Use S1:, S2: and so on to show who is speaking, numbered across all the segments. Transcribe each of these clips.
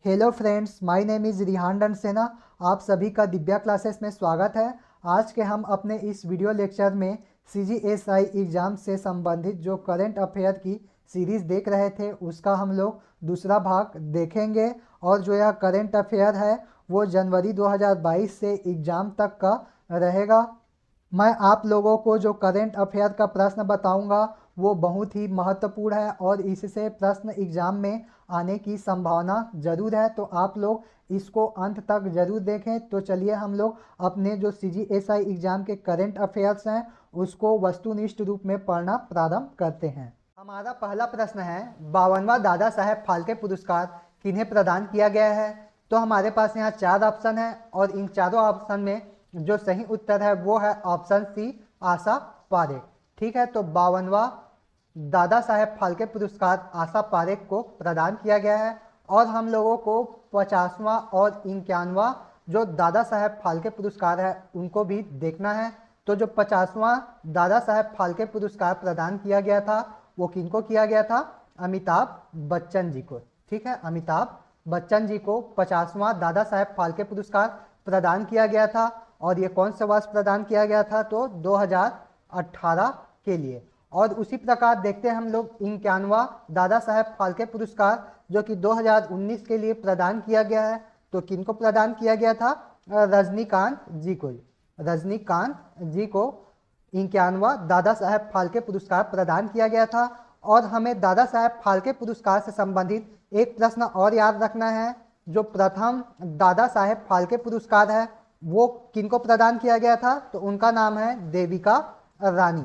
S1: Hello friends, my name is Rihan Dansena. आप सभी का दिव्या क्लासेस में स्वागत है। आज के हम अपने इस वीडियो लेक्चर में CGSI एग्ज़ाम से संबंधित जो करंट अफेयर की सीरीज़ देख रहे थे उसका हम लोग दूसरा भाग देखेंगे। और जो यह करंट अफेयर है वो जनवरी 2022 से एग्ज़ाम तक का रहेगा। मैं आप लोगों को जो करंट अफेयर का प्रश्न बताऊंगा वो बहुत ही महत्वपूर्ण है और इससे प्रश्न एग्जाम में आने की संभावना ज़रूर है, तो आप लोग इसको अंत तक ज़रूर देखें। तो चलिए हम लोग अपने जो CGSI एग्ज़ाम के करंट अफेयर्स हैं उसको वस्तुनिष्ठ रूप में पढ़ना प्रारंभ करते हैं। हमारा पहला प्रश्न है, 52वां दादा साहेब फाल्के पुरस्कार किन्हें प्रदान किया गया है? तो हमारे पास यहाँ चार ऑप्शन है और इन चारों ऑप्शन में जो सही उत्तर है वो है ऑप्शन सी, आशा पारेख। ठीक है, तो 52वां दादा साहेब फाल्के पुरस्कार आशा पारेख को प्रदान किया गया है। और हम लोगों को 50वां और 51वां जो दादा साहेब फाल्के पुरस्कार है उनको भी देखना है। तो जो 50वां दादा साहेब फाल्के पुरस्कार प्रदान किया गया था वो किनको किया गया था? अमिताभ बच्चन जी को। ठीक है, अमिताभ बच्चन जी को 50वां दादा साहेब फाल्के पुरस्कार प्रदान किया गया था। और ये कौन से वर्ष प्रदान किया गया था? तो 2018 के लिए। और उसी प्रकार देखते हैं हम लोग 51वां दादा साहेब फाल्के पुरस्कार जो कि 2019 के लिए प्रदान किया गया है। तो किनको प्रदान किया गया था? रजनीकांत जी को। रजनीकांत जी को 51वां दादा साहेब फाल्के पुरस्कार प्रदान किया गया था। और हमें दादा साहेब फाल्के पुरस्कार से संबंधित एक प्रश्न और याद रखना है। जो प्रथम दादा साहेब फाल्के पुरस्कार है वो किनको प्रदान किया गया था? तो उनका नाम है देविका रानी।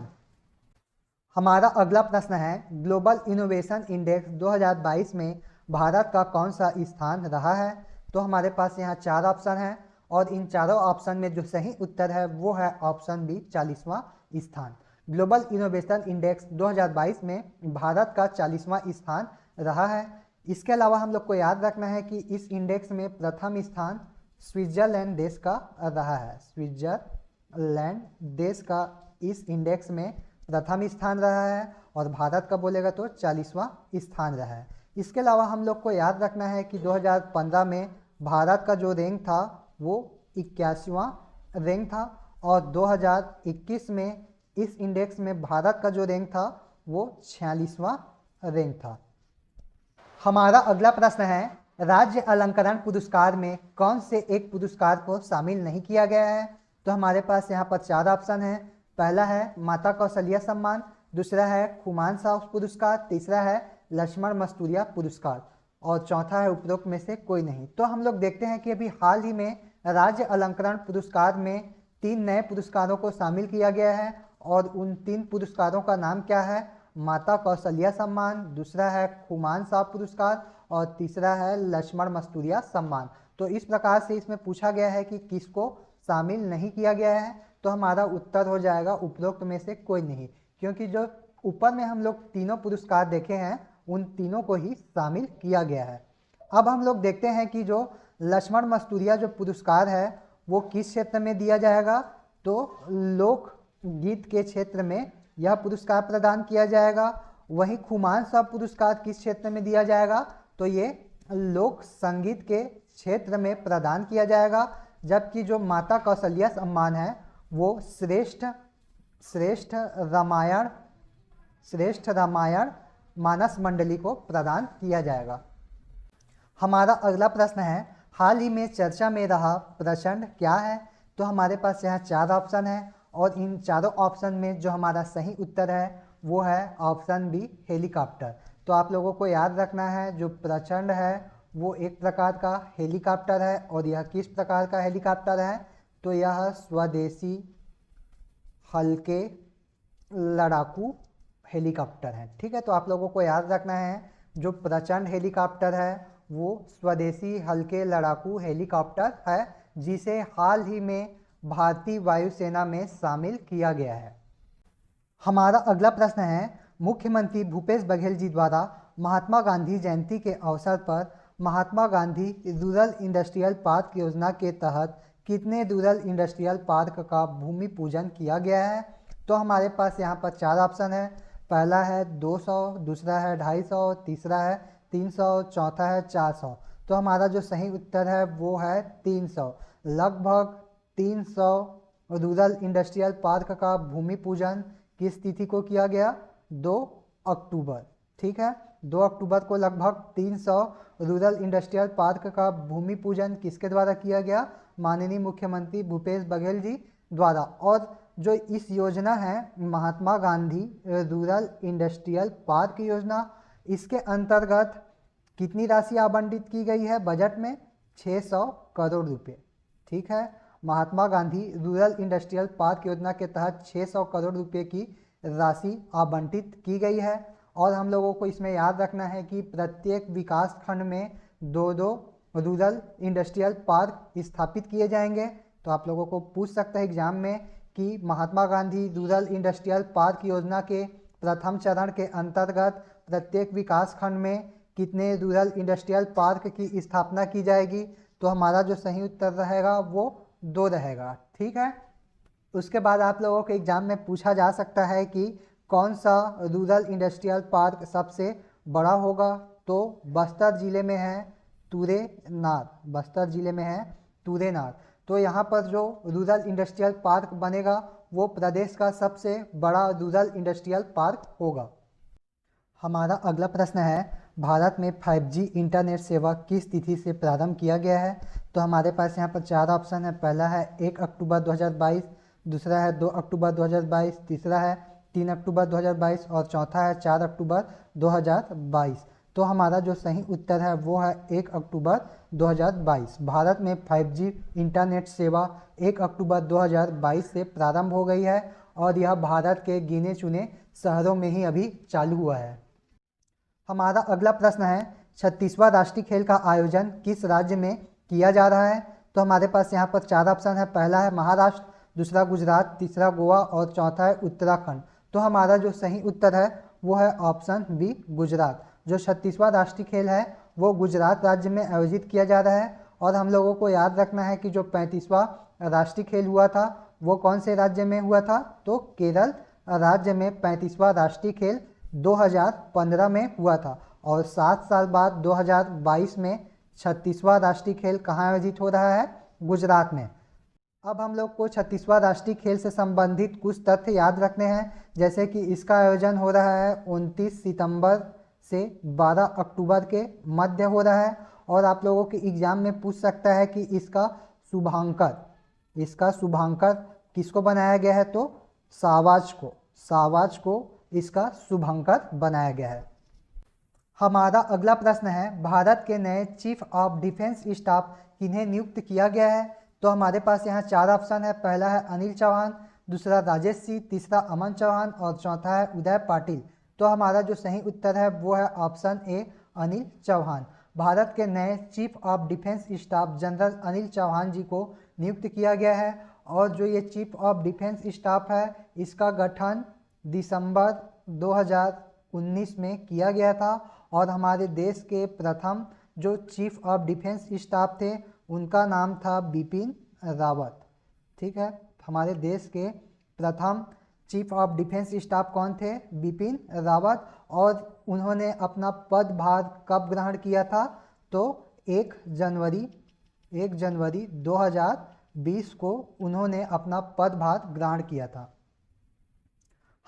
S1: हमारा अगला प्रश्न है, ग्लोबल इनोवेशन इंडेक्स 2022 में भारत का कौन सा स्थान रहा है? तो हमारे पास यहाँ चार ऑप्शन हैं और इन चारों ऑप्शन में जो सही उत्तर है वो है ऑप्शन बी, 40वां स्थान। ग्लोबल इनोवेशन इंडेक्स 2022 में भारत का 40वां स्थान रहा है। इसके अलावा हम लोग को याद रखना है कि इस इंडेक्स में प्रथम स्थान स्विट्जरलैंड देश का रहा है। स्विट्जरलैंड देश का इस इंडेक्स में प्रथम स्थान रहा है और भारत का बोलेगा तो 40वां स्थान रहा है। इसके अलावा हम लोग को याद रखना है कि 2015 में भारत का जो रैंक था वो 81वां रैंक था और 2021 में इस इंडेक्स में भारत का जो रैंक था वो 46वां रैंक था। हमारा अगला प्रश्न है, राज्य अलंकरण पुरस्कार में कौन से एक पुरस्कार को शामिल नहीं किया गया है? तो हमारे पास यहाँ पर चार ऑप्शन है। पहला है माता कौशल्या सम्मान, दूसरा है खुमान साहब पुरस्कार, तीसरा है लक्ष्मण मस्तूरिया पुरस्कार और चौथा है उपरोक्त में से कोई नहीं। तो हम लोग देखते हैं कि अभी हाल ही में राज्य अलंकरण पुरस्कार में 3 नए पुरस्कारों को शामिल किया गया है और उन 3 पुरस्कारों का नाम क्या है? माता कौशल्या सम्मान, दूसरा है खुमान साहब पुरस्कार और तीसरा है लक्ष्मण मस्तूरिया सम्मान। तो इस प्रकार से इसमें पूछा गया है कि किसको शामिल नहीं किया गया है, तो हमारा उत्तर हो जाएगा उपरोक्त में से कोई नहीं, क्योंकि जो ऊपर में हम लोग तीनों पुरस्कार देखे हैं उन तीनों को ही शामिल किया गया है। अब हम लोग देखते हैं कि जो लक्ष्मण मस्तूरिया जो पुरस्कार है वो किस क्षेत्र में दिया जाएगा? तो लोक गीत के क्षेत्र में यह पुरस्कार प्रदान किया जाएगा। वहीं खुमान साहब पुरस्कार किस क्षेत्र में दिया जाएगा? तो ये लोक संगीत के क्षेत्र में प्रदान किया जाएगा। जबकि जो माता कौशल्या सम्मान है वो श्रेष्ठ रामायण मानस मंडली को प्रदान किया जाएगा। हमारा अगला प्रश्न है, हाल ही में चर्चा में रहा प्रचंड क्या है? तो हमारे पास यहाँ चार ऑप्शन है और इन चारों ऑप्शन में जो हमारा सही उत्तर है वो है ऑप्शन बी, हेलीकॉप्टर। तो आप लोगों को याद रखना है जो प्रचंड है वो एक प्रकार का हेलीकॉप्टर है और यह किस प्रकार का हेलीकॉप्टर है? तो यह स्वदेशी हल्के लड़ाकू हेलीकॉप्टर है। ठीक है, तो आप लोगों को याद रखना है जो प्रचंड हेलीकॉप्टर है वो स्वदेशी हल्के लड़ाकू हेलीकॉप्टर है जिसे हाल ही में भारतीय वायुसेना में शामिल किया गया है। हमारा अगला प्रश्न है, मुख्यमंत्री भूपेश बघेल जी द्वारा महात्मा गांधी जयंती के अवसर पर Mahatma Gandhi rural industrial park योजना के तहत कितने रूरल इंडस्ट्रियल पार्क का भूमि पूजन किया गया है? तो हमारे पास यहाँ पर चार ऑप्शन है। पहला है 200, दूसरा है 250, तीसरा है 300, चौथा है 400। तो हमारा जो सही उत्तर है वो है 300। लगभग 300 रूरल इंडस्ट्रियल पार्क का भूमि पूजन किस तिथि को किया गया? 2 अक्टूबर। ठीक है, 2 अक्टूबर को लगभग 300 रूरल इंडस्ट्रियल पार्क का भूमि पूजन किसके द्वारा किया गया? माननीय मुख्यमंत्री भूपेश बघेल जी द्वारा। और जो इस योजना है Mahatma Gandhi rural industrial park योजना, इसके अंतर्गत कितनी राशि आवंटित की गई है बजट में? 600 करोड़ रुपए। ठीक है, Mahatma Gandhi rural industrial park योजना के तहत 600 करोड़ रुपए की राशि आवंटित की गई है। और हम लोगों को इसमें याद रखना है कि प्रत्येक विकास खंड में 2-2 रूरल इंडस्ट्रियल पार्क स्थापित किए जाएंगे। तो आप लोगों को पूछ सकता है एग्जाम में कि Mahatma Gandhi rural industrial park योजना के प्रथम चरण के अंतर्गत प्रत्येक विकास खंड में कितने रूरल इंडस्ट्रियल पार्क की स्थापना की जाएगी? तो हमारा जो सही उत्तर रहेगा वो 2 रहेगा। ठीक है, उसके बाद आप लोगों के एग्जाम में पूछा जा सकता है कि कौन सा रूरल इंडस्ट्रियल पार्क सबसे बड़ा होगा? तो बस्तर जिले में है तुरेनार, बस्तर जिले में है तुरेनार। तो यहाँ पर जो रूरल इंडस्ट्रियल पार्क बनेगा वो प्रदेश का सबसे बड़ा रूरल इंडस्ट्रियल पार्क होगा। हमारा अगला प्रश्न है, भारत में 5G इंटरनेट सेवा किस तिथि से प्रारंभ किया गया है? तो हमारे पास यहाँ पर 4 ऑप्शन है। पहला है 1 अक्टूबर 2022, दूसरा है 2 अक्टूबर 2022, तीसरा है 3 अक्टूबर 2022 और चौथा है 4 अक्टूबर 2022। तो हमारा जो सही उत्तर है वो है 1 अक्टूबर 2022। भारत में 5G इंटरनेट सेवा 1 अक्टूबर 2022 से प्रारंभ हो गई है और यह भारत के गिने चुने शहरों में ही अभी चालू हुआ है। हमारा अगला प्रश्न है, 36वां राष्ट्रीय खेल का आयोजन किस राज्य में किया जा रहा है? तो हमारे पास यहाँ पर 4 ऑप्शन है। पहला है महाराष्ट्र, दूसरा गुजरात, तीसरा गोवा और चौथा है उत्तराखंड। तो हमारा जो सही उत्तर है वो है ऑप्शन बी, गुजरात। जो 36वां राष्ट्रीय खेल है वो गुजरात राज्य में आयोजित किया जा रहा है। और हम लोगों को याद रखना है कि जो 35वां राष्ट्रीय खेल हुआ था वो कौन से राज्य में हुआ था? तो केरल राज्य में 35वां राष्ट्रीय खेल 2015 में हुआ था। और 7 साल बाद 2022 में 36वां राष्ट्रीय खेल कहाँ आयोजित हो रहा है? गुजरात में। अब हम लोग को 36वां राष्ट्रीय खेल से संबंधित कुछ तथ्य याद रखने हैं, जैसे कि इसका आयोजन हो रहा है 29 सितंबर से 12 अक्टूबर के मध्य हो रहा है। और आप लोगों के एग्जाम में पूछ सकता है कि इसका शुभांकर किसको बनाया गया है? तो सावाज को इसका शुभंकर बनाया गया है। हमारा अगला प्रश्न है, भारत के नए चीफ ऑफ डिफेंस स्टाफ किन्हें नियुक्त किया गया है? तो हमारे पास यहाँ 4 ऑप्शन है। पहला है अनिल चौहान, दूसरा राजेश सिंह, तीसरा अमन चौहान और चौथा है उदय पाटिल। तो हमारा जो सही उत्तर है वो है ऑप्शन ए, अनिल चौहान। भारत के नए chief of defence staff general Anil Chauhan ji को नियुक्त किया गया है। और जो ये चीफ ऑफ डिफेंस स्टाफ है इसका गठन दिसंबर 2019 में किया गया था। और हमारे देश के प्रथम जो चीफ ऑफ डिफेंस स्टाफ थे उनका नाम था बिपिन रावत। ठीक है, हमारे देश के प्रथम चीफ ऑफ डिफेंस स्टाफ कौन थे? बिपिन रावत। और उन्होंने अपना पदभार कब ग्रहण किया था? तो 1 जनवरी 2020 को उन्होंने अपना पदभार ग्रहण किया था।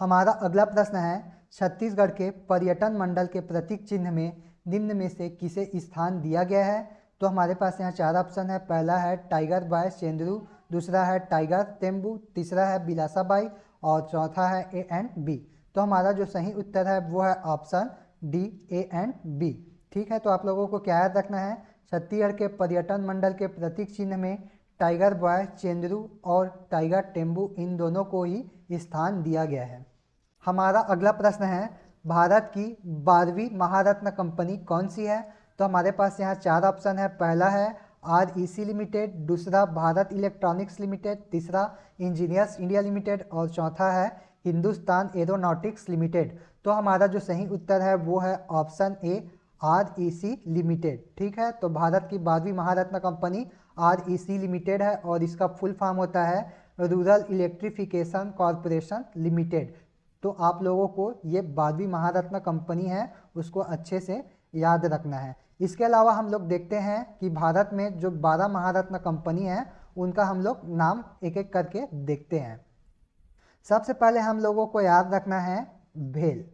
S1: हमारा अगला प्रश्न है, छत्तीसगढ़ के पर्यटन मंडल के प्रतीक चिन्ह में निम्न में से किसे स्थान दिया गया है? तो हमारे पास यहाँ 4 ऑप्शन है। पहला है टाइगर बाय चेंद्रू, दूसरा है टाइगर तेम्बू, तीसरा है बिलासाबाई और चौथा है ए एंड बी। तो हमारा जो सही उत्तर है वो है option D, A and B. ठीक है, तो आप लोगों को क्या याद रखना है? छत्तीसगढ़ के पर्यटन मंडल के प्रतीक चिन्ह में टाइगर बॉय चेंद्रू और टाइगर टेम्बू इन दोनों को ही स्थान दिया गया है। हमारा अगला प्रश्न है, भारत की 12वीं महारत्न कंपनी कौन सी है? तो हमारे पास यहाँ 4 ऑप्शन है। पहला है REC लिमिटेड, दूसरा भारत इलेक्ट्रॉनिक्स लिमिटेड, तीसरा इंजीनियर्स इंडिया लिमिटेड और चौथा है हिंदुस्तान एरोनॉटिक्स लिमिटेड। तो हमारा जो सही उत्तर है वो है ऑप्शन ए, REC लिमिटेड। ठीक है, तो भारत की 12वीं महारत्न कंपनी REC लिमिटेड है और इसका फुल फॉर्म होता है रूरल इलेक्ट्रिफिकेशन कॉरपोरेशन लिमिटेड। तो आप लोगों को ये 12वीं महारत्न कंपनी है उसको अच्छे से याद रखना है। इसके अलावा हम लोग देखते हैं कि भारत में जो 12 महारत्न कंपनी है उनका हम लोग नाम एक एक करके देखते हैं। सबसे पहले हम लोगों को याद रखना है भेल।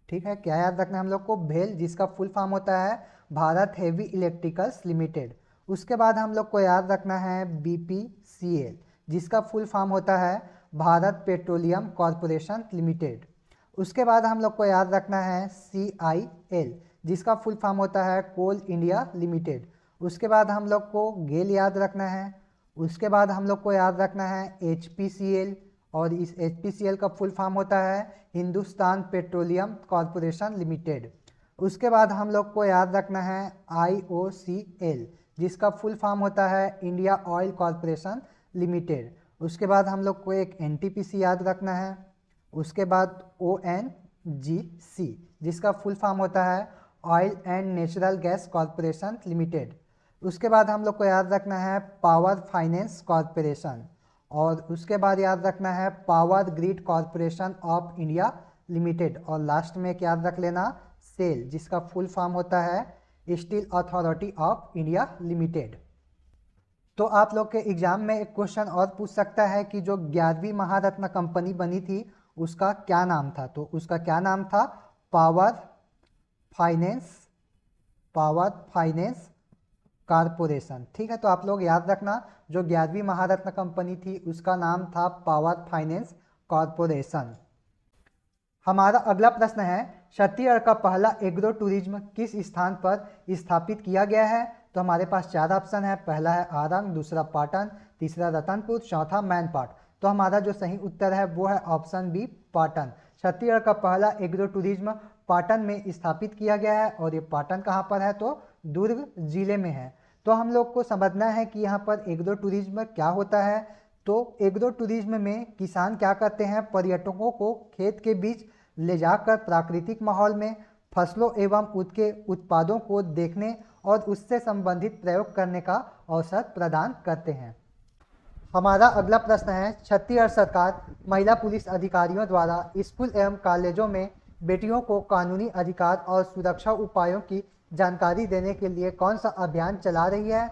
S1: ठीक है, क्या याद रखना है हम लोग को? भेल, जिसका फुल फॉर्म होता है भारत हेवी इलेक्ट्रिकल्स लिमिटेड। उसके बाद हम लोग को याद रखना है बीपीसीएल, जिसका फुल फॉर्म होता है भारत पेट्रोलियम कॉरपोरेशन लिमिटेड। उसके बाद हम लोग को याद रखना है सीआईएल, जिसका फुल फॉर्म होता है कोल इंडिया लिमिटेड। उसके बाद हम लोग को गेल याद रखना है। उसके बाद हम लोग को याद रखना है एचपीसीएल, और इस एचपीसीएल का फुल फॉर्म होता है हिंदुस्तान पेट्रोलियम कॉरपोरेशन लिमिटेड। उसके बाद हम लोग को याद रखना है आईओसीएल, जिसका फुल फॉर्म होता है इंडिया ऑयल कॉरपोरेशन लिमिटेड। उसके बाद हम लोग को एक एनटीपीसी याद रखना है। उसके बाद ओएनजीसी, जिसका फुल फॉर्म होता है oil and natural gas corporation limited. उसके बाद हम लोग को याद रखना है पावर फाइनेंस कॉरपोरेशन, और उसके बाद याद रखना है power grid corporation of India limited. और लास्ट में याद रख लेना सेल, जिसका फुल फॉर्म होता है steel authority of India limited. तो आप लोग के एग्जाम में एक क्वेश्चन और पूछ सकता है कि जो 11वीं महारत्न कंपनी बनी थी उसका क्या नाम था? तो उसका क्या नाम था? Power finance corporation. ठीक है, तो आप लोग याद रखना जो 11वीं महारत्न कंपनी थी उसका नाम था पावर फाइनेंस कॉरपोरेशन। हमारा अगला प्रश्न है छत्तीसगढ़ का पहला एग्रो टूरिज्म किस स्थान पर स्थापित किया गया है? तो हमारे पास 4 ऑप्शन है। पहला है आरंग, दूसरा पाटन, तीसरा रतनपुर, चौथा मैनपाट। तो हमारा जो सही उत्तर है वो है ऑप्शन बी, पाटन। छत्तीसगढ़ का पहला एग्रो टूरिज्म पाटन में स्थापित किया गया है, और ये पाटन कहाँ पर है? तो दुर्ग जिले में है। तो हम लोग को समझना है कि यहाँ पर एग्रो टूरिज्म क्या होता है। तो एग्रो टूरिज्म में किसान क्या करते हैं? पर्यटकों को खेत के बीच ले जाकर प्राकृतिक माहौल में फसलों एवं उसके उत्पादों को देखने और उससे संबंधित प्रयोग करने का अवसर प्रदान करते हैं। हमारा अगला प्रश्न है छत्तीसगढ़ सरकार महिला पुलिस अधिकारियों द्वारा स्कूल एवं कॉलेजों में बेटियों को कानूनी अधिकार और सुरक्षा उपायों की जानकारी देने के लिए कौन सा अभियान चला रही है?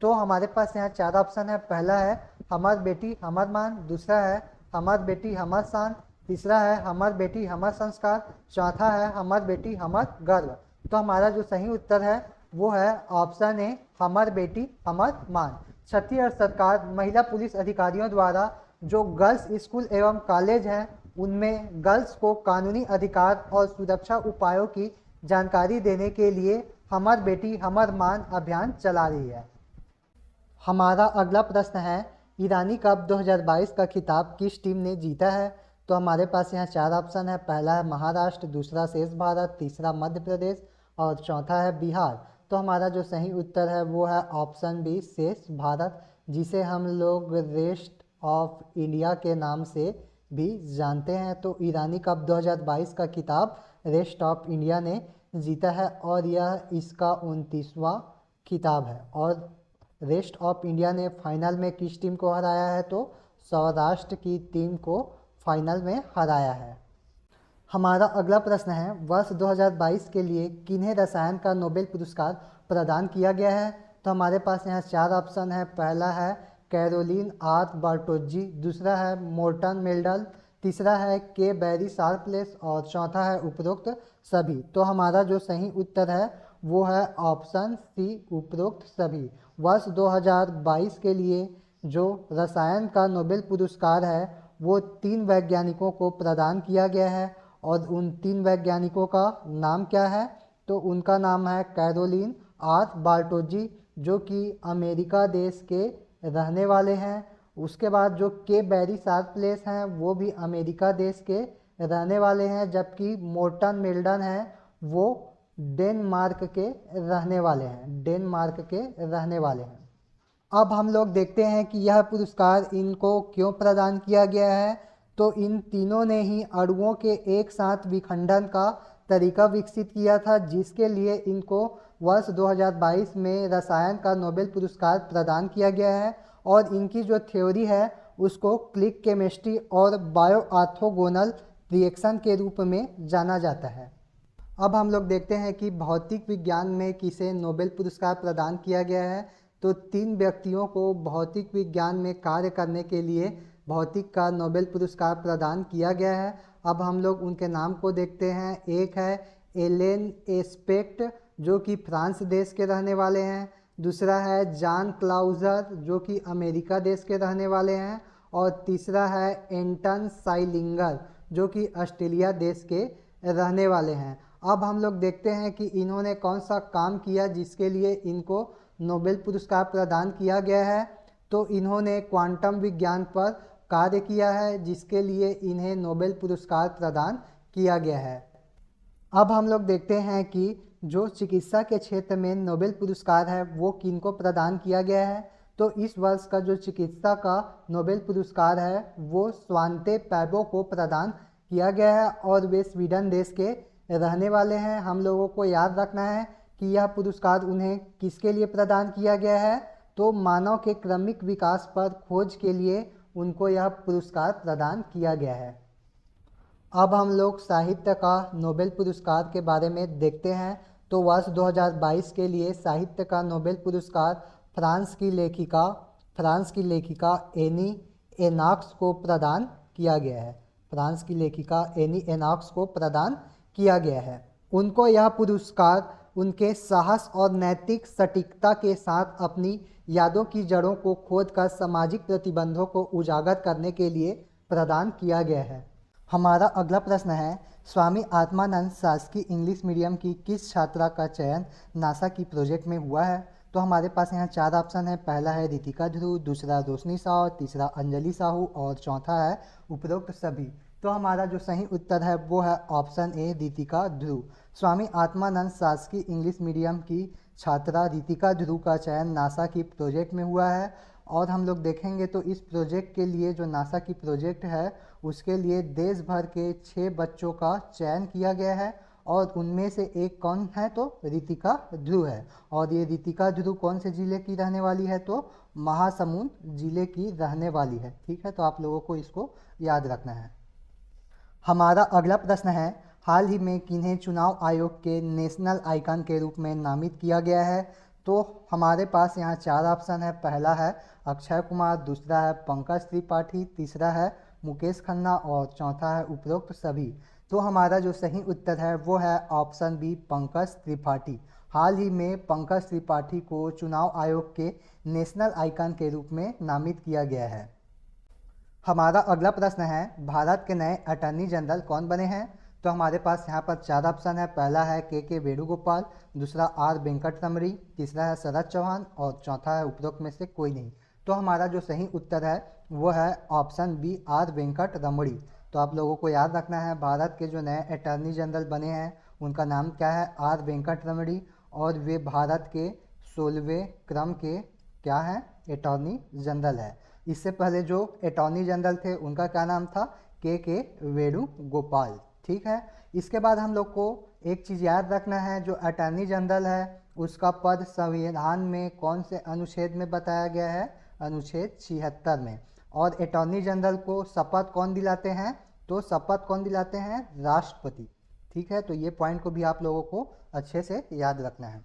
S1: तो हमारे पास यहाँ 4 ऑप्शन है। पहला है हमार बेटी हमार मान, दूसरा है हमार बेटी हमार शान, तीसरा है हमार बेटी हमार संस्कार, चौथा है हमार बेटी हमार गर्व। तो हमारा जो सही उत्तर है वो है ऑप्शन ए, हमार बेटी हमार मान। छत्तीसगढ़ सरकार महिला पुलिस अधिकारियों द्वारा जो गर्ल्स स्कूल एवं कॉलेज हैं उनमें गर्ल्स को कानूनी अधिकार और सुरक्षा उपायों की जानकारी देने के लिए हमार बेटी हमार मान अभियान चला रही है। हमारा अगला प्रश्न है ईरानी कप 2022 का खिताब किस टीम ने जीता है? तो हमारे पास यहाँ 4 ऑप्शन है। पहला है महाराष्ट्र, दूसरा शेष भारत, तीसरा मध्य प्रदेश और चौथा है बिहार। तो हमारा जो सही उत्तर है वो है ऑप्शन बी, शेष भारत, जिसे हम लोग रेस्ट ऑफ इंडिया के नाम से भी जानते हैं। तो ईरानी कप 2022 का खिताब रेस्ट ऑफ इंडिया ने जीता है, और यह इसका 29वां खिताब है। और रेस्ट ऑफ इंडिया ने फाइनल में किस टीम को हराया है? तो सौराष्ट्र की टीम को फाइनल में हराया है। हमारा अगला प्रश्न है वर्ष 2022 के लिए किन्हें रसायन का नोबेल पुरस्कार प्रदान किया गया है? तो हमारे पास यहाँ 4 ऑप्शन है। पहला है कैरोलिन आर बार्टोजी, दूसरा है मोर्टन मेल्डल, तीसरा है के बैरी शार्पलेस और चौथा है उपरोक्त सभी। तो हमारा जो सही उत्तर है वो है ऑप्शन सी, उपरोक्त सभी। वर्ष 2022 के लिए जो रसायन का नोबेल पुरस्कार है वो 3 वैज्ञानिकों को प्रदान किया गया है, और उन 3 वैज्ञानिकों का नाम क्या है? तो उनका नाम है कैरोलिन आर बार्टोजी, जो कि अमेरिका देश के रहने वाले हैं। उसके बाद जो के बैरी शार्पलेस हैं वो भी अमेरिका देश के रहने वाले हैं, जबकि मोर्टन मेल्डन हैं वो डेनमार्क के रहने वाले हैं, डेनमार्क के रहने वाले हैं। अब हम लोग देखते हैं कि यह पुरस्कार इनको क्यों प्रदान किया गया है। तो इन तीनों ने ही अणुओं के एक साथ विखंडन का तरीका विकसित किया था, जिसके लिए इनको वर्ष 2022 में रसायन का नोबेल पुरस्कार प्रदान किया गया है। और इनकी जो थ्योरी है उसको क्लिक केमिस्ट्री और बायो ऑर्थोगोनल रिएक्शन के रूप में जाना जाता है। अब हम लोग देखते हैं कि भौतिक विज्ञान में किसे नोबेल पुरस्कार प्रदान किया गया है। तो 3 व्यक्तियों को भौतिक विज्ञान में कार्य करने के लिए भौतिक का नोबेल पुरस्कार प्रदान किया गया है। अब हम लोग उनके नाम को देखते हैं। एक है एलेन एस्पेक्ट जो कि फ्रांस देश के रहने वाले हैं। दूसरा है जॉन क्लाउजर जो कि अमेरिका देश के रहने वाले हैं। और तीसरा है एंटन साइलिंगर जो कि ऑस्ट्रेलिया देश के रहने वाले हैं। अब हम लोग देखते हैं कि इन्होंने कौन सा काम किया जिसके लिए इनको नोबेल पुरस्कार प्रदान किया गया है। तो इन्होंने क्वांटम विज्ञान पर कार्य किया है जिसके लिए इन्हें नोबेल पुरस्कार प्रदान किया गया है। अब हम लोग देखते हैं कि जो चिकित्सा के क्षेत्र में नोबेल पुरस्कार है वो किनको प्रदान किया गया है। तो इस वर्ष का जो चिकित्सा का नोबेल पुरस्कार है वो स्वांते पैबो को प्रदान किया गया है और वे स्वीडन देश के रहने वाले हैं। हम लोगों को याद रखना है कि यह पुरस्कार उन्हें किसके लिए प्रदान किया गया है। तो मानव के क्रमिक विकास पर खोज के लिए उनको यह पुरस्कार प्रदान किया गया है। अब हम लोग साहित्य का नोबेल पुरस्कार के बारे में देखते हैं। तो वर्ष 2022 के लिए साहित्य का नोबेल पुरस्कार फ्रांस की लेखिका एनी एनॉक्स को प्रदान किया गया है। फ्रांस की लेखिका एनी एनॉक्स को प्रदान किया गया है। उनको यह पुरस्कार उनके साहस और नैतिक सटीकता के साथ अपनी यादों की जड़ों को खोदकर सामाजिक प्रतिबंधों को उजागर करने के लिए प्रदान किया गया है। हमारा अगला प्रश्न है, स्वामी आत्मानंद शासकीय इंग्लिश मीडियम की किस छात्रा का चयन नासा की प्रोजेक्ट में हुआ है। तो हमारे पास यहाँ 4 ऑप्शन है। पहला है रितिका ध्रुव, दूसरा रोशनी साहू, तीसरा अंजलि साहू और चौथा है उपरोक्त सभी। तो हमारा जो सही उत्तर है वो है ऑप्शन ए रितिका ध्रुव। स्वामी आत्मानंद शासकीय इंग्लिश मीडियम की छात्रा रितिका ध्रुव का चयन नासा की प्रोजेक्ट में हुआ है। और हम लोग देखेंगे तो इस प्रोजेक्ट के लिए जो नासा की प्रोजेक्ट है उसके लिए देश भर के 6 बच्चों का चयन किया गया है और उनमें से एक कौन है तो रितिका ध्रुव है। और ये रितिका ध्रुव कौन से ज़िले की रहने वाली है तो महासमुंद ज़िले की रहने वाली है। ठीक है, तो आप लोगों को इसको याद रखना है। हमारा अगला प्रश्न है, हाल ही में किन्हें चुनाव आयोग के नेशनल आइकन के रूप में नामित किया गया है। तो हमारे पास यहाँ 4 ऑप्शन है। पहला है अक्षय कुमार, दूसरा है पंकज त्रिपाठी, तीसरा है मुकेश खन्ना और चौथा है उपरोक्त सभी। तो हमारा जो सही उत्तर है वो है ऑप्शन बी पंकज त्रिपाठी। हाल ही में पंकज त्रिपाठी को चुनाव आयोग के नेशनल आइकन के रूप में नामित किया गया है। हमारा अगला प्रश्न है, भारत के नए अटॉर्नी जनरल कौन बने हैं। तो हमारे पास यहाँ पर 4 ऑप्शन है। पहला है के वेणुगोपाल, दूसरा आर वेंकट रमणी, तीसरा है शरद चौहान और चौथा है उपरोक्त में से कोई नहीं। तो हमारा जो सही उत्तर है वो है ऑप्शन बी आर वेंकट रमणी। तो आप लोगों को याद रखना है भारत के जो नए अटॉर्नी जनरल बने हैं उनका नाम क्या है, आर वेंकट रमणी। और वे भारत के 16वें क्रम के क्या हैं, अटॉर्नी जनरल है। इससे पहले जो अटॉर्नी जनरल थे उनका क्या नाम था, के वेणुगोपाल। ठीक है, इसके बाद हम लोग को एक चीज़ याद रखना है, जो अटॉर्नी जनरल है उसका पद संविधान में कौन से अनुच्छेद में बताया गया है, अनुच्छेद 76 में। और अटॉर्नी जनरल को शपथ कौन दिलाते हैं, तो शपथ कौन दिलाते हैं, राष्ट्रपति। ठीक है, तो ये पॉइंट को भी आप लोगों को अच्छे से याद रखना है।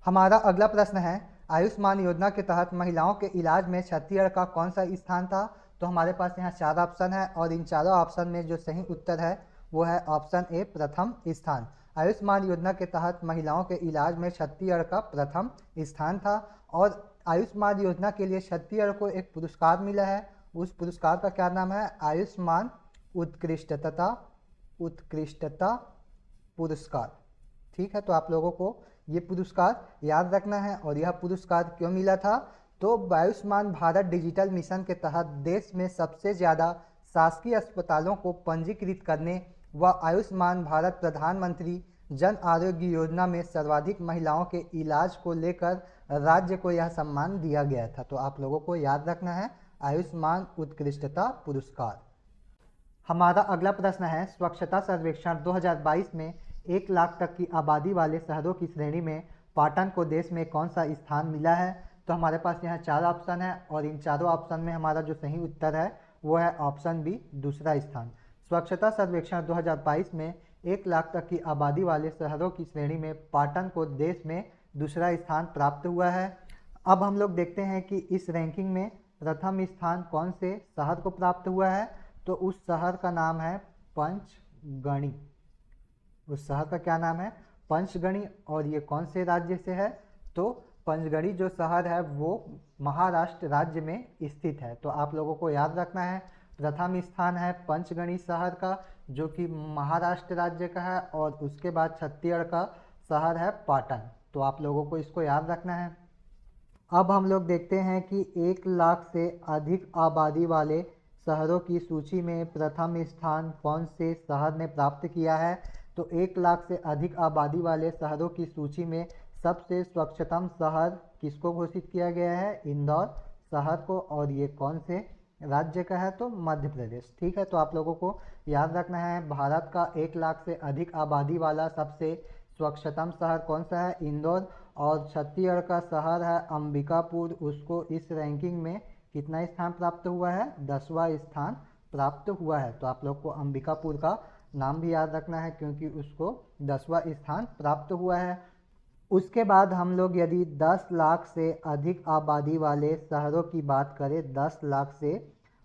S1: हमारा अगला प्रश्न है, आयुष्मान योजना के तहत महिलाओं के इलाज में छत्तीसगढ़ का कौन सा स्थान था। तो हमारे पास यहाँ 4 ऑप्शन है और इन चारों ऑप्शन में जो सही उत्तर है वो है ऑप्शन ए प्रथम स्थान। आयुष्मान योजना के तहत महिलाओं के इलाज में छत्तीसगढ़ का प्रथम स्थान था। और आयुष्मान योजना के लिए छत्तीसगढ़ को एक पुरस्कार मिला है, उस पुरस्कार का क्या नाम है, आयुष्मान उत्कृष्टता पुरस्कार। ठीक है, तो आप लोगों को ये पुरस्कार याद रखना है। और यह पुरस्कार क्यों मिला था, तो आयुष्मान भारत डिजिटल मिशन के तहत देश में सबसे ज़्यादा शासकीय अस्पतालों को पंजीकृत करने व आयुष्मान भारत प्रधानमंत्री जन आरोग्य योजना में सर्वाधिक महिलाओं के इलाज को लेकर राज्य को यह सम्मान दिया गया था। तो आप लोगों को याद रखना है आयुष्मान उत्कृष्टता पुरस्कार। हमारा अगला प्रश्न है, स्वच्छता सर्वेक्षण 2022 में 1 लाख तक की आबादी वाले शहरों की श्रेणी में पाटन को देश में कौन सा स्थान मिला है। तो हमारे पास यहाँ 4 ऑप्शन है और इन चारों ऑप्शन में हमारा जो सही उत्तर है वो है ऑप्शन बी दूसरा स्थान। स्वच्छता सर्वेक्षण 2022 में 1 लाख तक की आबादी वाले शहरों की श्रेणी में पाटन को देश में दूसरा स्थान प्राप्त हुआ है। अब हम लोग देखते हैं कि इस रैंकिंग में प्रथम स्थान कौन से शहर को प्राप्त हुआ है। तो उस शहर का नाम है पंचगणी। उस शहर का क्या नाम है? पंचगणी। और ये कौन से राज्य से है? तो पंचगणी जो शहर है वो महाराष्ट्र राज्य में स्थित है। तो आप लोगों को याद रखना है, प्रथम स्थान है पंचगणी शहर का जो कि महाराष्ट्र राज्य का है, और उसके बाद छत्तीसगढ़ का शहर है पाटन। तो आप लोगों को इसको याद रखना है। अब हम लोग देखते हैं कि 1 लाख से अधिक आबादी वाले शहरों की सूची में प्रथम स्थान कौन से शहर ने प्राप्त किया है। तो 1 लाख से अधिक आबादी वाले शहरों की सूची में सबसे स्वच्छतम शहर किसको घोषित किया गया है? इंदौर शहर को। और ये कौन से राज्य का है? तो मध्य प्रदेश। ठीक है, तो आप लोगों को याद रखना है भारत का 1 लाख से अधिक आबादी वाला सबसे स्वच्छतम शहर कौन सा है? इंदौर। और छत्तीसगढ़ का शहर है अंबिकापुर, उसको इस रैंकिंग में कितना स्थान प्राप्त हुआ है? 10वां स्थान प्राप्त हुआ है। तो आप लोग को अंबिकापुर का नाम भी याद रखना है क्योंकि उसको 10वां स्थान प्राप्त हुआ है। उसके बाद हम लोग यदि 10 लाख से अधिक आबादी वाले शहरों की बात करें, 10 लाख से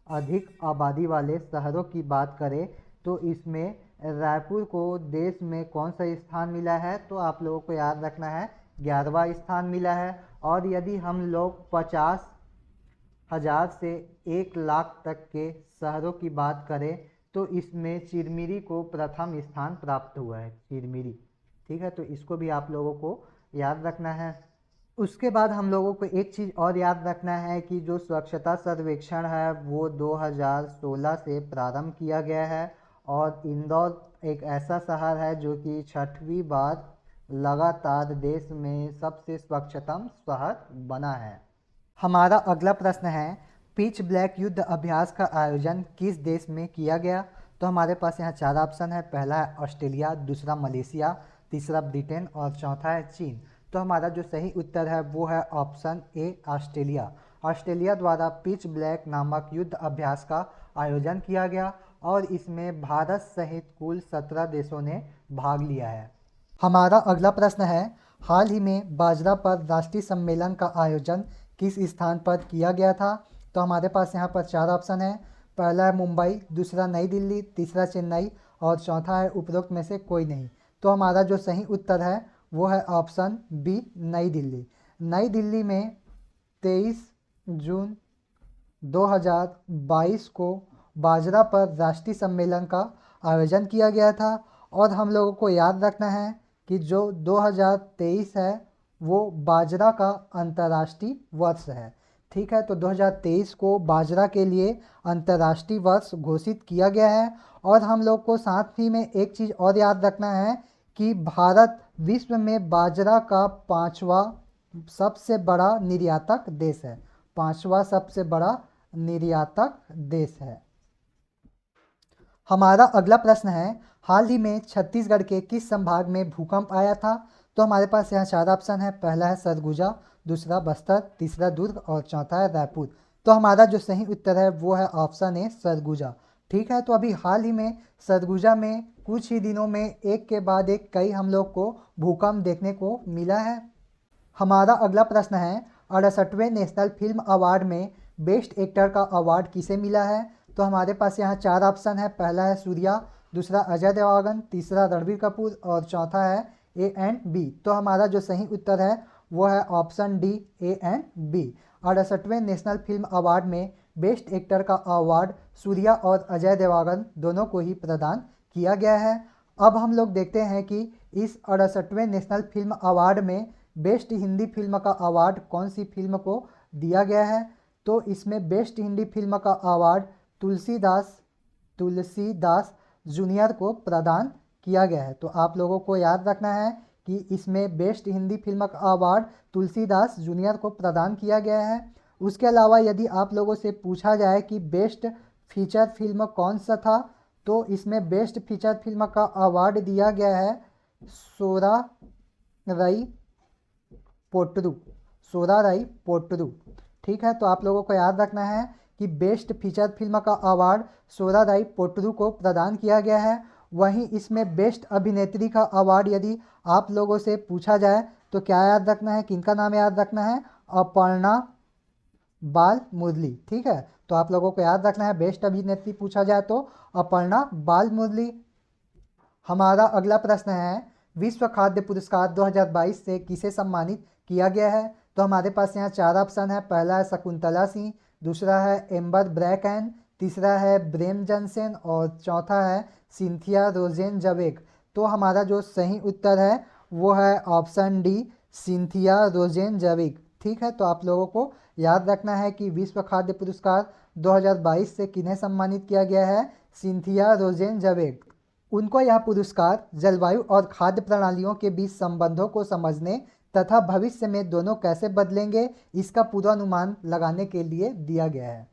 S1: अधिक आबादी वाले शहरों की बात करें, तो इसमें रायपुर को देश में कौन सा स्थान मिला है? तो आप लोगों को याद रखना है 11वां स्थान मिला है। और यदि हम लोग 50,000 से 1 लाख तक के शहरों की बात करें तो इसमें चिरमिरी को प्रथम स्थान प्राप्त हुआ है, चिरमिरी। ठीक है, तो इसको भी आप लोगों को याद रखना है। उसके बाद हम लोगों को एक चीज़ और याद रखना है कि जो स्वच्छता सर्वेक्षण है वो 2016 से प्रारंभ किया गया है, और इंदौर एक ऐसा शहर है जो कि 6वीं बार लगातार देश में सबसे स्वच्छतम शहर बना है। हमारा अगला प्रश्न है, पिच ब्लैक युद्ध अभ्यास का आयोजन किस देश में किया गया? तो हमारे पास यहाँ 4 ऑप्शन है। पहला है ऑस्ट्रेलिया, दूसरा मलेशिया, तीसरा ब्रिटेन और चौथा है चीन। तो हमारा जो सही उत्तर है वो है ऑप्शन ए, ऑस्ट्रेलिया। ऑस्ट्रेलिया द्वारा पिच ब्लैक नामक युद्ध अभ्यास का आयोजन किया गया और इसमें भारत सहित कुल 17 देशों ने भाग लिया है। हमारा अगला प्रश्न है, हाल ही में बाजरा पर राष्ट्रीय सम्मेलन का आयोजन किस स्थान पर किया गया था? तो हमारे पास यहाँ पर 4 ऑप्शन है। पहला है मुंबई, दूसरा नई दिल्ली, तीसरा चेन्नई और चौथा है उपरोक्त में से कोई नहीं। तो हमारा जो सही उत्तर है वो है ऑप्शन बी, नई दिल्ली। नई दिल्ली में 23 जून 2022 को बाजरा पर राष्ट्रीय सम्मेलन का आयोजन किया गया था। और हम लोगों को याद रखना है कि जो 2023 है वो बाजरा का अंतर्राष्ट्रीय वर्ष है। ठीक है, तो 2023 को बाजरा के लिए अंतर्राष्ट्रीय वर्ष घोषित किया गया है। और हम लोग को साथ ही में एक चीज़ और याद रखना है कि भारत विश्व में बाजरा का 5वां सबसे बड़ा निर्यातक देश है। 5वां सबसे बड़ा निर्यातक देश है। हमारा अगला प्रश्न है, हाल ही में छत्तीसगढ़ के किस संभाग में भूकंप आया था? तो हमारे पास यहाँ 4 ऑप्शन है। पहला है सरगुजा, दूसरा बस्तर, तीसरा दुर्ग और चौथा है रायपुर। तो हमारा जो सही उत्तर है वो है ऑप्शन ए, सरगुजा। ठीक है, तो अभी हाल ही में सरगुजा में कुछ ही दिनों में एक के बाद एक कई हम लोग को भूकंप देखने को मिला है। हमारा अगला प्रश्न है, 68वें नेशनल फिल्म अवार्ड में बेस्ट एक्टर का अवार्ड किसे मिला है? तो हमारे पास यहाँ 4 ऑप्शन है। पहला है सूर्या, दूसरा अजय देवगन, तीसरा रणबीर कपूर और चौथा है ए एंड बी। तो हमारा जो सही उत्तर है वो है option D, A and B. 68वें नेशनल फिल्म अवार्ड में बेस्ट एक्टर का अवार्ड सूर्या और अजय देवगन दोनों को ही प्रदान किया गया है। अब हम लोग देखते हैं कि इस 68वें नेशनल फिल्म अवार्ड में बेस्ट हिंदी फिल्म का अवार्ड कौन सी फिल्म को दिया गया है। तो इसमें बेस्ट हिंदी फिल्म का अवार्ड तुलसीदास जूनियर को प्रदान किया गया है। तो आप लोगों को याद रखना है कि इसमें बेस्ट हिंदी फिल्म का अवार्ड तुलसीदास जूनियर को प्रदान किया गया है। उसके अलावा यदि आप लोगों से पूछा जाए कि बेस्ट फीचर फिल्म कौन सा था, तो इसमें बेस्ट फीचर फिल्म का अवार्ड दिया गया है सोराराई पोट्रू। ठीक है, तो आप लोगों को याद रखना है कि बेस्ट फीचर फिल्म का अवार्ड सोराराई पोट्रू को प्रदान किया गया है। वहीं इसमें बेस्ट अभिनेत्री का अवार्ड यदि आप लोगों से पूछा जाए तो क्या याद रखना है, किनका नाम याद रखना है? अपर्णा बाल मुरली। ठीक है, तो आप लोगों को याद रखना है, बेस्ट अभिनेत्री पूछा जाए तो अपर्णा बाल मुरली। हमारा अगला प्रश्न है, विश्व खाद्य पुरस्कार 2022 से किसे सम्मानित किया गया है? तो हमारे पास यहाँ 4 ऑप्शन है। पहला है शकुंतला सिंह, दूसरा है एम्बर ब्रैकएन, तीसरा है ब्रेम जनसेन और चौथा है सिंथिया रोजेनजवेग। तो हमारा जो सही उत्तर है वो है ऑप्शन डी, सिंथिया रोजेनजवेग। ठीक है, तो आप लोगों को याद रखना है कि विश्व खाद्य पुरस्कार 2022 से किन्हें सम्मानित किया गया है? सिंथिया रोजेनजवेग। उनको यह पुरस्कार जलवायु और खाद्य प्रणालियों के बीच संबंधों को समझने तथा भविष्य में दोनों कैसे बदलेंगे इसका पूर्वानुमान लगाने के लिए दिया गया है।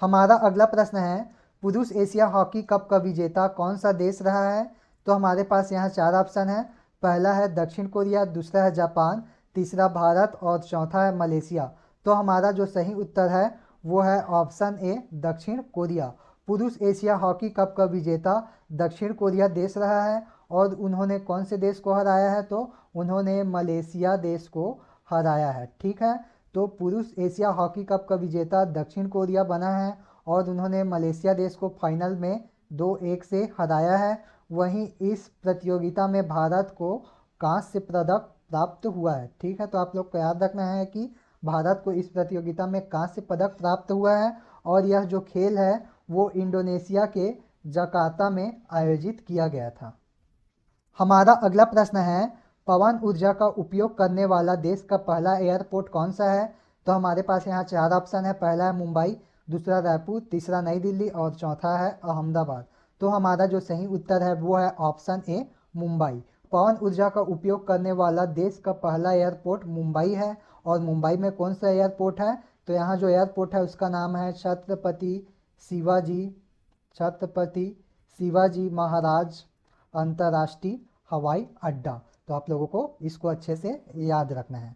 S1: हमारा अगला प्रश्न है, पुरुष एशिया हॉकी कप का विजेता कौन सा देश रहा है? तो हमारे पास यहाँ 4 ऑप्शन है। पहला है दक्षिण कोरिया, दूसरा है जापान, तीसरा भारत और चौथा है मलेशिया। तो हमारा जो सही उत्तर है वो है ऑप्शन ए, दक्षिण कोरिया। पुरुष एशिया हॉकी कप का विजेता दक्षिण कोरिया देश रहा है और उन्होंने कौन से देश को हराया है? तो उन्होंने मलेशिया देश को हराया है। ठीक है, तो पुरुष एशिया हॉकी कप का विजेता दक्षिण कोरिया बना है और उन्होंने मलेशिया देश को फाइनल में 2-1 से हराया है। वहीं इस प्रतियोगिता में भारत को कांस्य पदक प्राप्त हुआ है। ठीक है, तो आप लोग को याद रखना है कि भारत को इस प्रतियोगिता में कांस्य पदक प्राप्त हुआ है और यह जो खेल है वो इंडोनेशिया के जकार्ता में आयोजित किया गया था। हमारा अगला प्रश्न है, पवन ऊर्जा का उपयोग करने वाला देश का पहला एयरपोर्ट कौन सा है? तो हमारे पास यहाँ 4 ऑप्शन है। पहला है मुंबई, दूसरा रायपुर, तीसरा नई दिल्ली और चौथा है अहमदाबाद। तो हमारा जो सही उत्तर है वो है ऑप्शन ए, मुंबई। पवन ऊर्जा का उपयोग करने वाला देश का पहला एयरपोर्ट मुंबई है। और मुंबई में कौन सा एयरपोर्ट है? तो यहाँ जो एयरपोर्ट है उसका नाम है छत्रपति शिवाजी महाराज अंतर्राष्ट्रीय हवाई अड्डा। तो आप लोगों को इसको अच्छे से याद रखना है।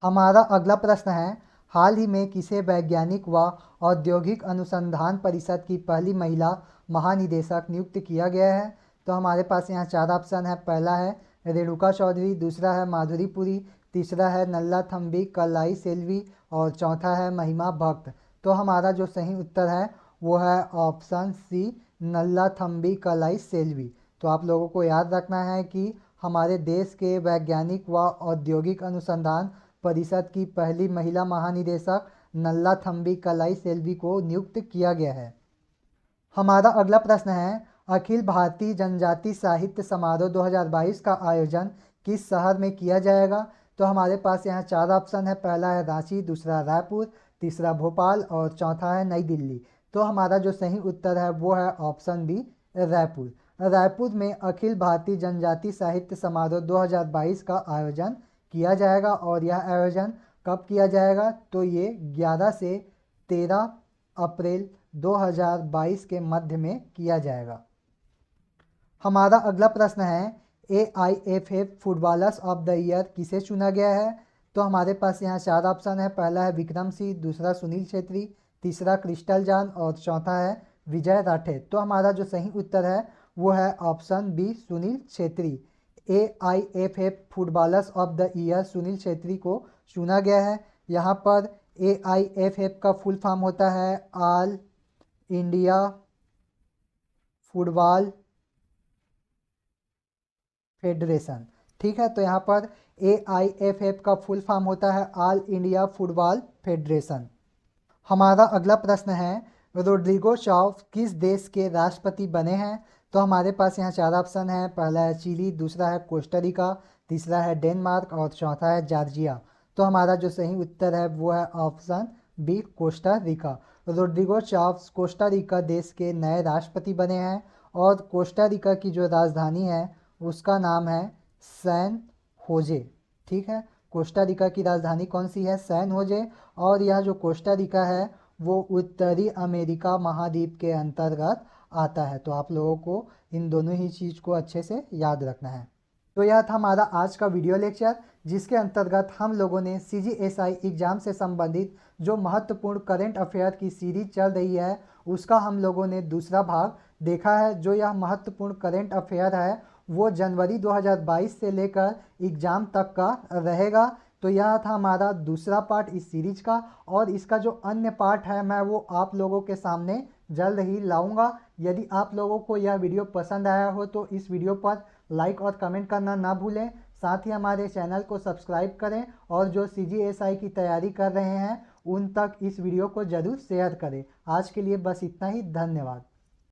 S1: हमारा अगला प्रश्न है, हाल ही में किसे वैज्ञानिक व औद्योगिक अनुसंधान परिषद की पहली महिला महानिदेशक नियुक्त किया गया है? तो हमारे पास यहाँ 4 ऑप्शन है। पहला है रेणुका चौधरी, दूसरा है माधुरी पुरी, तीसरा है नल्लाथम्बी कलाई सेल्वी और चौथा है महिमा भक्त। तो हमारा जो सही उत्तर है वो है ऑप्शन सी, नल्लाथम्बी कलाई सेल्वी। तो आप लोगों को याद रखना है कि हमारे देश के वैज्ञानिक व औद्योगिक अनुसंधान परिषद की पहली महिला महानिदेशक नल्लाथम्बी कलाई सेल्वी को नियुक्त किया गया है। हमारा अगला प्रश्न है, अखिल भारतीय जनजाति साहित्य समारोह 2022 का आयोजन किस शहर में किया जाएगा? तो हमारे पास यहाँ 4 ऑप्शन है। पहला है रांची, दूसरा रायपुर, तीसरा भोपाल और चौथा है नई दिल्ली। तो हमारा जो सही उत्तर है वो है ऑप्शन बी, रायपुर। रायपुर में अखिल भारतीय जनजाति साहित्य समारोह 2022 का आयोजन किया जाएगा और यह आयोजन कब किया जाएगा? तो ये 11 से 13 अप्रैल 2022 के मध्य में किया जाएगा। हमारा अगला प्रश्न है, AIFF footballers of the year किसे चुना गया है? तो हमारे पास यहाँ 4 ऑप्शन है। पहला है विक्रम सिंह, दूसरा सुनील छेत्री, तीसरा क्रिस्टल जान और चौथा है विजय राठे। तो हमारा जो सही उत्तर है वो है option B, Sunil Chhetri. AIFF footballers of the year Sunil Chhetri को चुना गया है। यहाँ पर AIFF का फुल फॉर्म होता है ऑल इंडिया फुटबॉल फेडरेशन। ठीक है, तो यहाँ पर AIFF का फुल फॉर्म होता है ऑल इंडिया फुटबॉल फेडरेशन। हमारा अगला प्रश्न है, रोड्रिगो चाव किस देश के राष्ट्रपति बने हैं? तो हमारे पास यहाँ 4 ऑप्शन है। पहला है चिली, दूसरा है कोस्टा रिका, तीसरा है डेनमार्क और चौथा है जॉर्जिया। तो हमारा जो सही उत्तर है वो है option B, Costa Rica. Rodrigo Chaves Costa Rica देश के नए राष्ट्रपति बने हैं और कोस्टा रिका की जो राजधानी है उसका नाम है सैन होजे। ठीक है, कोस्टा रिका की राजधानी कौन सी है? San Jose. और यह जो कोस्टा रिका है वो उत्तरी अमेरिका महाद्वीप के अंतर्गत आता है। तो आप लोगों को इन दोनों ही चीज़ को अच्छे से याद रखना है। तो यह था हमारा आज का वीडियो लेक्चर, जिसके अंतर्गत हम लोगों ने CGSI एग्ज़ाम से संबंधित जो महत्वपूर्ण करंट अफेयर की सीरीज चल रही है उसका हम लोगों ने दूसरा भाग देखा है। जो यह महत्वपूर्ण करेंट अफेयर है वो जनवरी 2022 से लेकर एग्ज़ाम तक का रहेगा। तो यह था हमारा दूसरा पार्ट इस सीरीज का, और इसका जो अन्य पार्ट है मैं वो आप लोगों के सामने जल्द ही लाऊंगा। यदि आप लोगों को यह वीडियो पसंद आया हो तो इस वीडियो पर लाइक और कमेंट करना ना भूलें। साथ ही हमारे चैनल को सब्सक्राइब करें, और जो CGSI की तैयारी कर रहे हैं उन तक इस वीडियो को ज़रूर शेयर करें। आज के लिए बस इतना ही, धन्यवाद।